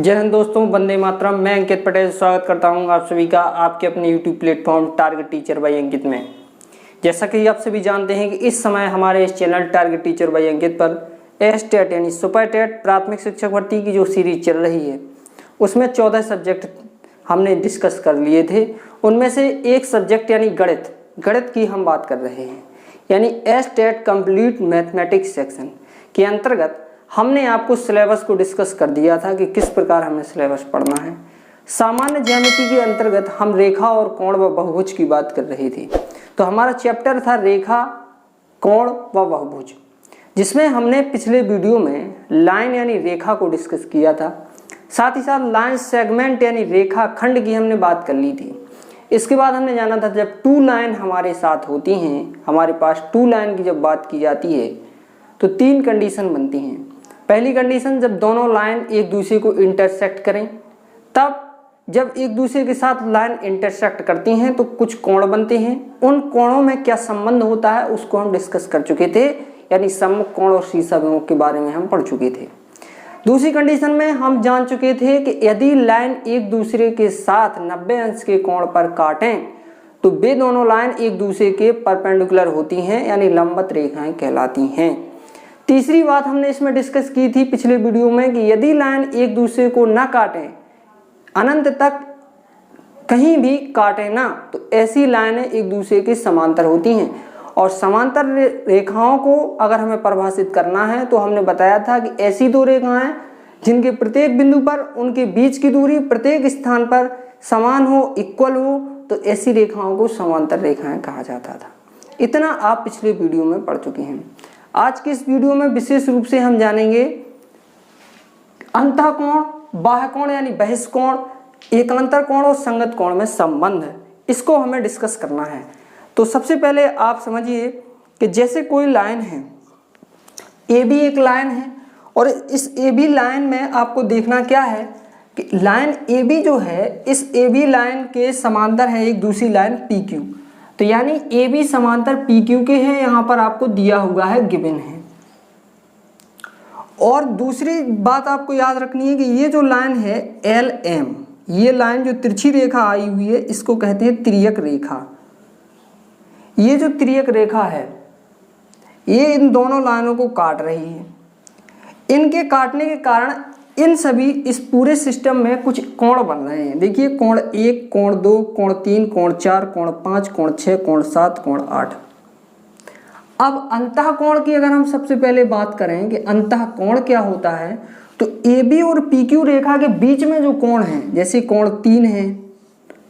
जय हिंद दोस्तों, वंदे मातरम। मैं अंकित पटेल स्वागत करता हूं आप सभी का आपके अपने YouTube platform target teacher by Ankit में। जैसा कि आप सभी जानते हैं कि इस समय हमारे इस चैनल टारगेट टीचर बाय अंकित पर एसटेट यानी सुपर टेट प्राथमिक शिक्षक भर्ती की जो सीरीज चल रही है उसमें 14 सब्जेक्ट हमने डिस्कस कर लिए थे। उनमें से एक सब्जेक्ट यानी गणित की हम बात कर रहे हैं, यानी एसटेट कंप्लीट मैथमेटिक्स सेक्शन के अंतर्गत हमने आपको सिलेबस को डिस्कस कर दिया था कि किस प्रकार हमें सिलेबस पढ़ना है। सामान्य ज्यामिति के अंतर्गत हम रेखा और कोण व बहुभुज की बात कर रहे थे। तो हमारा चैप्टर था रेखा, कोण व बहुभुज, जिसमें हमने पिछले वीडियो में लाइन यानी रेखा को डिस्कस किया था। साथ ही साथ लाइन सेगमेंट यानी रेखा खंड की हमने बात कर ली थी। इसके बाद हमने जाना था जब टू लाइन हमारे साथ होती हैं, हमारे पास टू लाइन की जब बात की जाती है तो 3 कंडीशन बनती हैं। पहली कंडीशन, जब दोनों लाइन एक दूसरे को इंटरसेक्ट करें, तब जब एक दूसरे के साथ लाइन इंटरसेक्ट करती हैं तो कुछ कोण बनते हैं। उन कोणों में क्या संबंध होता है उसको हम डिस्कस कर चुके थे, यानी सम्मुख कोण और शीर्षविमुख के बारे में हम पढ़ चुके थे। दूसरी कंडीशन में हम जान चुके थे कि यदि लाइन एक दूसरे के साथ 90 अंश के कोण पर काटें तो वे दोनों लाइन एक दूसरे के परपेंडिकुलर होती हैं, यानी लंबवत रेखाएं कहलाती हैं। तीसरी बात हमने इसमें डिस्कस की थी पिछले वीडियो में कि यदि लाइन एक दूसरे को ना काटें, अनंत तक कहीं भी काटे ना, तो ऐसी लाइनें एक दूसरे के समांतर होती हैं। और समांतर रेखाओं को अगर हमें परिभाषित करना है तो हमने बताया था कि ऐसी 2 रेखाएं जिनके प्रत्येक बिंदु पर उनके बीच की दूरी प्रत्येक स्थान पर समान हो, इक्वल हो, तो ऐसी रेखाओं को समांतर रेखाएं कहा जाता था। इतना आप पिछले वीडियो में पढ़ चुके हैं। आज के इस वीडियो में विशेष रूप से हम जानेंगे अंतःकोण, बाह्यकोण यानी बहिष्कोण, एकांतर कोण और संगत कोण में संबंध है, इसको हमें डिस्कस करना है। तो सबसे पहले आप समझिए कि जैसे कोई लाइन है, ए बी एक लाइन है, और इस ए बी लाइन में आपको देखना क्या है कि लाइन ए बी जो है, इस ए बी लाइन के समांतर है एक दूसरी लाइन पी क्यू। तो यानी ए बी समांतर पी क्यू के हैं, यहाँ पर आपको दिया हुआ है, गिवन है। और दूसरी बात आपको याद रखनी है कि ये जो लाइन है एल एम, ये लाइन जो तिरछी रेखा आई हुई है इसको कहते हैं त्रियक रेखा। ये जो त्रियक रेखा है ये इन दोनों लाइनों को काट रही है। इनके काटने के कारण इन सभी इस पूरे सिस्टम में कुछ कोण बन रहे हैं। देखिए, कोण 1, कोण 2, कोण 3, कोण 4, कोण 5, कोण 6, कोण 7, कोण 8। अब अंतःकोण की अगर हम सबसे पहले बात करें कि अंतःकोण क्या होता है, तो ए बी और पी क्यू रेखा के बीच में जो कोण है, जैसे कोण 3 है,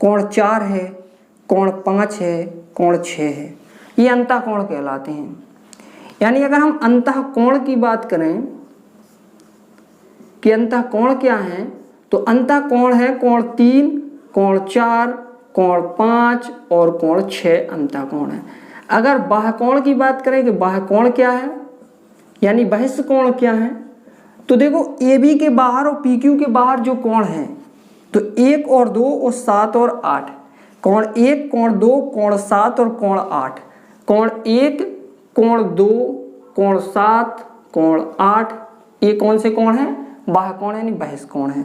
कोण 4 है, कोण 5 है, कोण 6 है, ये अंतःकोण कहलाते हैं। यानी अगर हम अंतःकोण की बात करें कि अंतःकोण क्या है, तो अंतःकोण है कोण 3, कोण 4, कोण 5 और कोण 6 अंतःकोण है। अगर बाह्यकोण की बात करें कि बाह्यकोण क्या है, यानी बहिष्कोण क्या है, तो देखो ए बी के बाहर और पी क्यू के बाहर जो कोण है, तो 1 और 2 और 7 और 8, कोण 1, कोण 2, कोण 7 और कोण 8, कोण 1, कोण 2, कोण 7, कोण 8, ये कौन से कोण है? बाह्यकोण यानी बहिष्कोण है।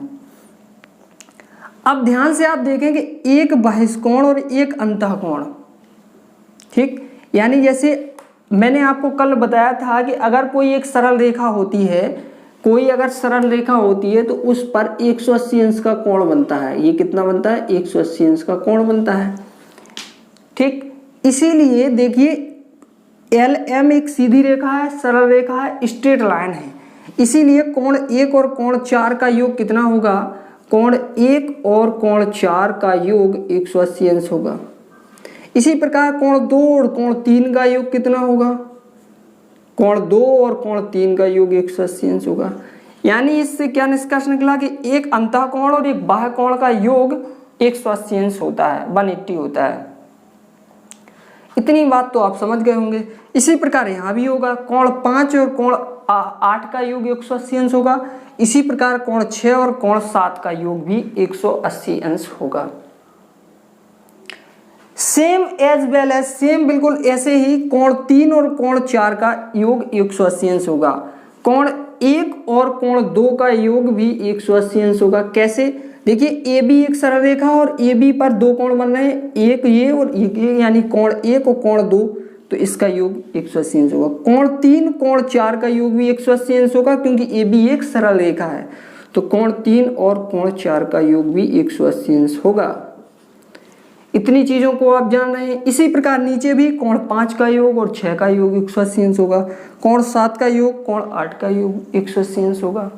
अब ध्यान से आप देखें कि एक बहिष्कोण और एक अंतःकोण, ठीक, यानी जैसे मैंने आपको कल बताया था कि अगर कोई एक सरल रेखा होती है, कोई अगर सरल रेखा होती है तो उस पर 180 अंश का कोण बनता है। ये कितना बनता है? 180 अंश का कोण बनता है, ठीक। इसीलिए देखिए एल एम एक सीधी रेखा है, सरल रेखा है, स्ट्रेट लाइन है। इसीलिए कोण 1 और कोण 4 का योग कितना होगा? कोण 1 और कोण 4 का योग 180 अंश होगा। इसी प्रकार कोण 2 और कोण 3 का योग कितना होगा? कोण 2 और कोण 3 का योग 180 अंश होगा। यानी इससे क्या निष्कर्ष निकला कि एक अंतःकोण और एक बाह्यकोण का योग 180 अंश होता है, 180 होता है। इतनी बात तो आप समझ गए होंगे। इसी प्रकार यहाँ भी होगा, कोण 5 और कोण 8 का योग 180 अंश होगा। इसी प्रकार कोण 6 और कोण 7 का योग भी 180 अंश होगा। सेम एज वेल एज बिल्कुल ऐसे ही कोण 3 और कोण 4 का योग 180 अंश होगा। कोण 1 और कोण 2 का योग भी 180 अंश होगा। कैसे? देखिए ए बी एक सरल रेखा और ए बी पर दो कोण बन रहे हैं, एक ये और एक ये, यानी कोण 1 और कोण 2, तो इसका योग 180 अंश होगा। कोण 3 कोण 4 का योग भी 180 अंश होगा, क्योंकि ए बी एक सरल रेखा है, तो कोण 3 और कोण 4 का योग भी 180 अंश होगा। इतनी चीजों को आप जान रहे हैं। इसी प्रकार नीचे भी कोण 5 का योग और 6 का योग 180 अंश होगा, कोण 7 का योग कोण 8 का योग 180 अंश होगा।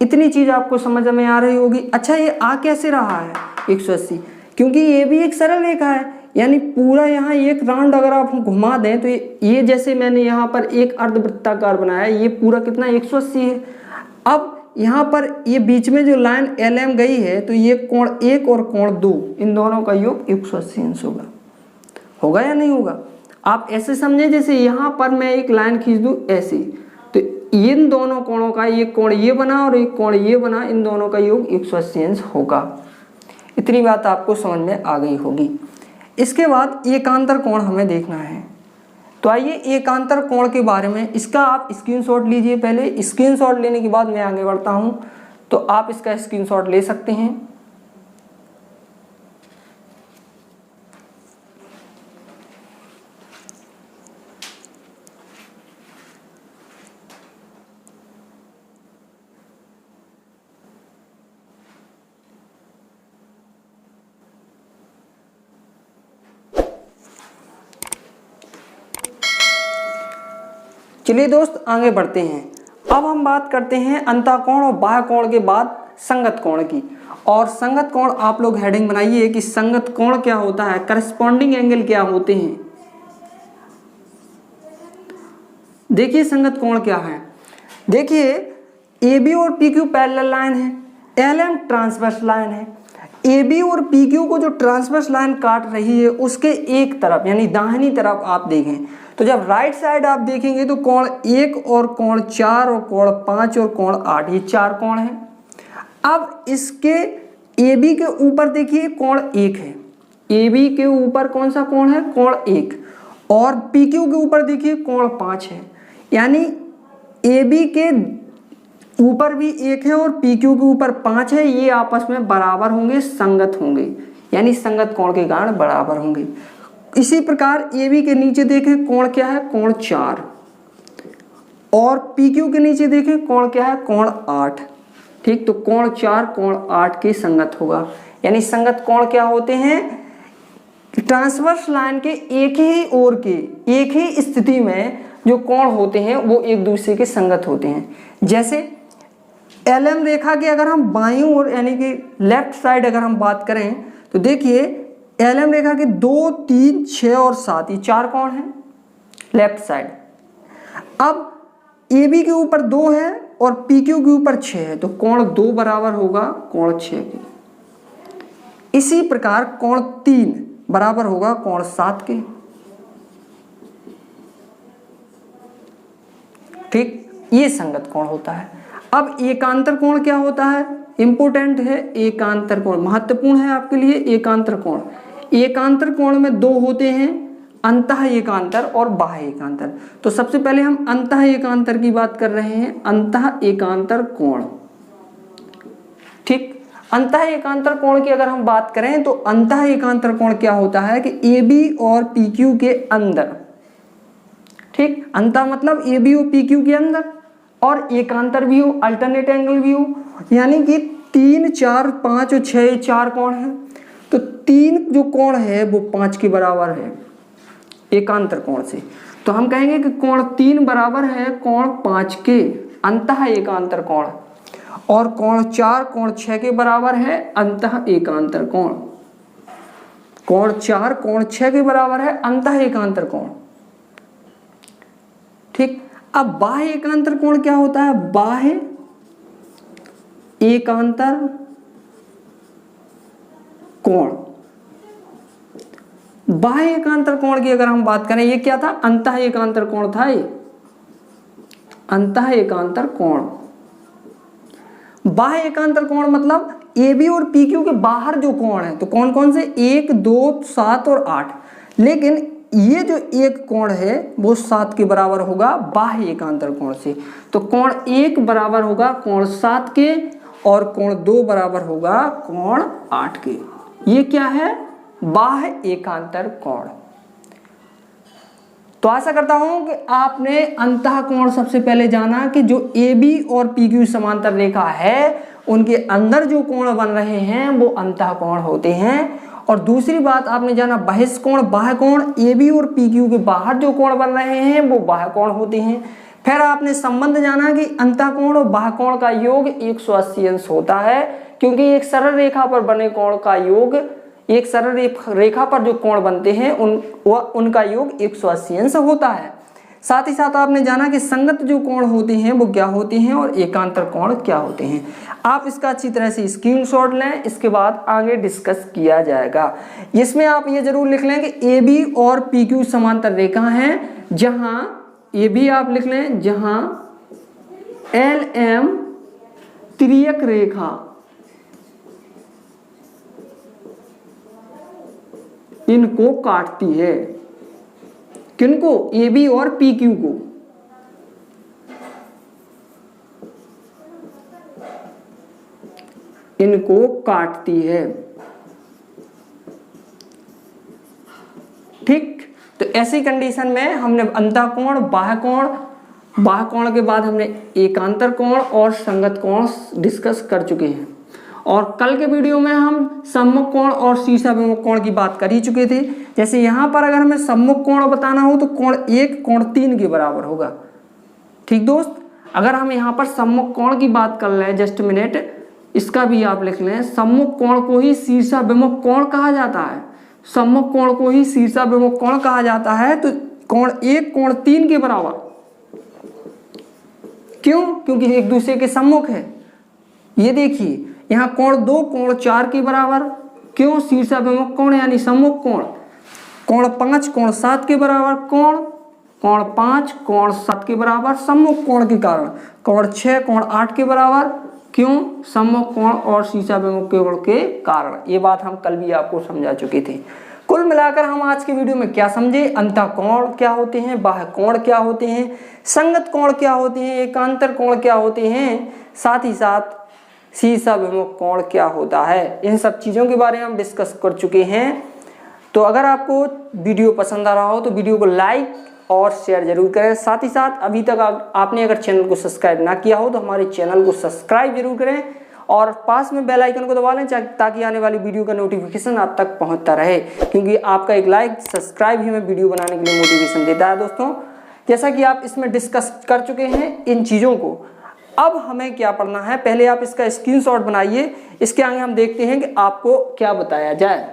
इतनी चीज आपको समझ में आ रही होगी। अच्छा, ये आ कैसे रहा है 180? क्योंकि ये भी एक सरल रेखा है, यानी पूरा यहाँ एक राउंड अगर आप घुमा दें तो ये जैसे मैंने यहाँ पर एक अर्धवृत्ताकार बनाया, ये पूरा कितना 180 है। अब यहाँ पर ये बीच में जो लाइन LM गई है, तो ये कोण 1 और कोण 2, इन दोनों का योग 180 अंश होगा। होगा या नहीं होगा? आप ऐसे समझे जैसे यहाँ पर मैं एक लाइन खींच दूं ऐसे, तो इन दोनों कोणों का एक कोण ये बना और एक कोण ये बना, इन दोनों का योग 180 अंश होगा। इतनी बात आपको समझ में आ गई होगी। इसके बाद एकांतर कोण हमें देखना है, तो आइए एकांतर कोण के बारे में इसका आप स्क्रीनशॉट लीजिए। पहले स्क्रीनशॉट लेने के बाद मैं आगे बढ़ता हूं, तो आप इसका स्क्रीनशॉट ले सकते हैं। चलिए दोस्त आगे बढ़ते हैं। अब हम बात करते हैं अंतःकोण और बाह्य कोण के बाद संगत कोण की। और संगत कोण आप लोग हेडिंग बनाइए कि संगत कोण क्या होता है, करस्पॉन्डिंग एंगल क्या होते हैं। देखिए संगत कोण क्या है। देखिए AB और PQ पैरेलल लाइन है, LM ट्रांसवर्स लाइन है। AB और PQ को जो ट्रांसवर्स लाइन काट रही है उसके एक तरफ यानी दाहिनी तरफ आप देखें, तो जब राइट साइड आप देखेंगे तो कोण 1 और कोण 4 और कोण 5 और कोण 8, ये 4 कोण हैं। अब इसके AB के ऊपर देखिए कोण 1 है, AB के ऊपर कौन सा कोण है, कोण 1, और PQ के ऊपर देखिए कोण 5 है, यानी AB के ऊपर भी 1 है और PQ के ऊपर 5 है, ये आपस में बराबर होंगे, संगत होंगे, यानी संगत कोण के कारण बराबर होंगे। इसी प्रकार AB के नीचे देखें कोण क्या है, कोण 4, और PQ के नीचे देखें कोण क्या है, कोण 8। ठीक, तो कोण 4 कोण 8 के संगत होगा। यानी संगत कोण क्या होते हैं, ट्रांसवर्स लाइन के एक ही ओर के एक ही स्थिति में जो कोण होते हैं वो एक दूसरे के संगत होते हैं। जैसे LM रेखा की अगर हम बाईं ओर यानी कि लेफ्ट साइड अगर हम बात करें तो देखिए LM रेखा के 2, 3, 6 और 7 ये 4 कोण हैं लेफ्ट साइड। अब AB के ऊपर 2 है और PQ के ऊपर 6 है, तो कोण 2 बराबर होगा कोण 6 के। इसी प्रकार कोण 3 बराबर होगा कोण 7 के। ठीक, ये संगत कोण होता है। अब एकांतर कोण क्या होता है, इंपोर्टेंट है एकांतर कोण, महत्वपूर्ण है आपके लिए एकांतर कोण। एकांतर कोण में दो होते हैं, अंतः एकांतर और बाह्य एकांतर। तो सबसे पहले हम अंतः एकांतर की बात कर रहे हैं, अंतः एकांतर कोण। ठीक, अंतः एकांतर कोण की अगर हम बात करें तो अंतः एकांतर कोण क्या होता है कि AB और PQ के अंदर, ठीक, अंतः मतलब AB और PQ के अंदर, और एकांतर भी हो, अल्टरनेट एंगल भी हो, यानी कि 3, 4, 5 और 6 4 कोण है, तो 3 जो कोण है वो 5 के बराबर है एकांतर कोण से। तो हम कहेंगे कि कोण 3 बराबर है कोण 5 के, अंतः एकांतर कोण, और कोण 4 कोण 6 के बराबर है अंतः एकांतर कोण। कोण 4 कोण 6 के बराबर है अंतः एकांतर कोण। ठीक, अब बाह्य एकांतर कोण क्या होता है, बाह्य एकांतर कोण। बाह्य एकांतर कोण की अगर हम बात करें, ये क्या था, अंतः एकांतर कोण था, ये अंतः एकांतर कोण। बाह्य एकांतर कोण मतलब AB और PQ के बाहर जो कोण है, तो कौन कौन से, 1, 2, 7 और 8। लेकिन ये जो एक कोण है वो 7 के बराबर होगा बाह्य एकांतर कोण से। तो कोण 1 बराबर होगा कोण 7 के और कोण 2 बराबर होगा कोण 8 के। ये क्या है? बाह्य एकांतर कोण। तो आशा करता हूं कि आपने अंतः कोण सबसे पहले जाना कि जो AB और PQ समांतर रेखा है उनके अंदर जो कोण बन रहे हैं वो अंतः कोण होते हैं। और दूसरी बात आपने जाना बहिष्कोण बाह्य कोण, AB और PQ के बाहर जो कोण बन रहे हैं वो बाह्य कोण होते हैं। फिर आपने संबंध जाना कि अंतः कोण और बाह्य कोण का योग 180 अंश होता है, क्योंकि एक सरल रेखा पर बने कोण का योग, एक सरल रेखा पर जो कोण बनते हैं उनका योग 180 अंश होता है। साथ ही साथ आपने जाना कि संगत जो कोण होते हैं वो क्या होते हैं और एकांतर कोण क्या होते हैं। आप इसका अच्छी तरह से स्क्रीनशॉट लें, इसके बाद आगे डिस्कस किया जाएगा। इसमें आप ये जरूर लिख लें कि AB और PQ समांतर रेखा हैं, जहां AB आप लिख लें जहां LM तिर्यक रेखा इनको काटती है। किनको? AB और PQ को। इनको काटती है। ठीक, तो ऐसी कंडीशन में हमने अंतः कोण, बाह्य कोण के बाद हमने एकांतर कोण और संगत कोण डिस्कस कर चुके हैं। और कल के वीडियो में हम सम्मुख कोण और शीर्षाभिमुख कोण की बात कर ही चुके थे। जैसे यहाँ पर अगर हमें सम्मुख कोण बताना हो तो कोण 1 कोण 3 के बराबर होगा। ठीक दोस्त, अगर हम यहाँ पर सम्मुख कोण की बात कर लें, जस्ट मिनट, इसका भी आप लिख लें, सम्मुख कोण को ही शीर्षाभिमुख कोण कहा जाता है। सम्मुख कोण को ही शीर्षाभिमुख कोण कहा जाता है। तो कोण 1 कोण 3 के बराबर, क्यों? क्योंकि एक दूसरे के सम्मुख है। ये देखिए यहाँ कोण 2 कोण 4 के बराबर, क्यों? शीर्षाभिमुख कोण यानी सम्मुख कोण। कोण 5 कोण 7 के बराबर, कोण 5 कोण 7 के बराबर सम्मुख कोण के कारण। कोण 6 कोण 8 के बराबर, क्यों? सम्मुख कोण और शीर्षाभिमुख कोण के कारण। ये बात हम कल भी आपको समझा चुके थे। कुल मिलाकर हम आज के वीडियो में क्या समझे? अंतः कोण क्या होते हैं, बाह्य कोण क्या होते हैं, संगत कोण क्या होते हैं, एकांतर कोण क्या होते हैं, साथ ही साथ शीर्षाभिमुख कोण क्या होता है। इन सब चीज़ों के बारे में हम डिस्कस कर चुके हैं। तो अगर आपको वीडियो पसंद आ रहा हो तो वीडियो को लाइक और शेयर जरूर करें। साथ ही साथ अभी तक आपने अगर चैनल को सब्सक्राइब ना किया हो तो हमारे चैनल को सब्सक्राइब जरूर करें और पास में बेल आइकन को दबा लें ताकि आने वाली वीडियो का नोटिफिकेशन आप तक पहुंचता रहे, क्योंकि आपका एक लाइक सब्सक्राइब ही हमें वीडियो बनाने के लिए मोटिवेशन देता है। दोस्तों, जैसा कि आप इसमें डिस्कस कर चुके हैं इन चीज़ों को, अब हमें क्या पढ़ना है, पहले आप इसका स्क्रीनशॉट बनाइए। इसके आगे हम देखते हैं कि आपको क्या बताया जाए।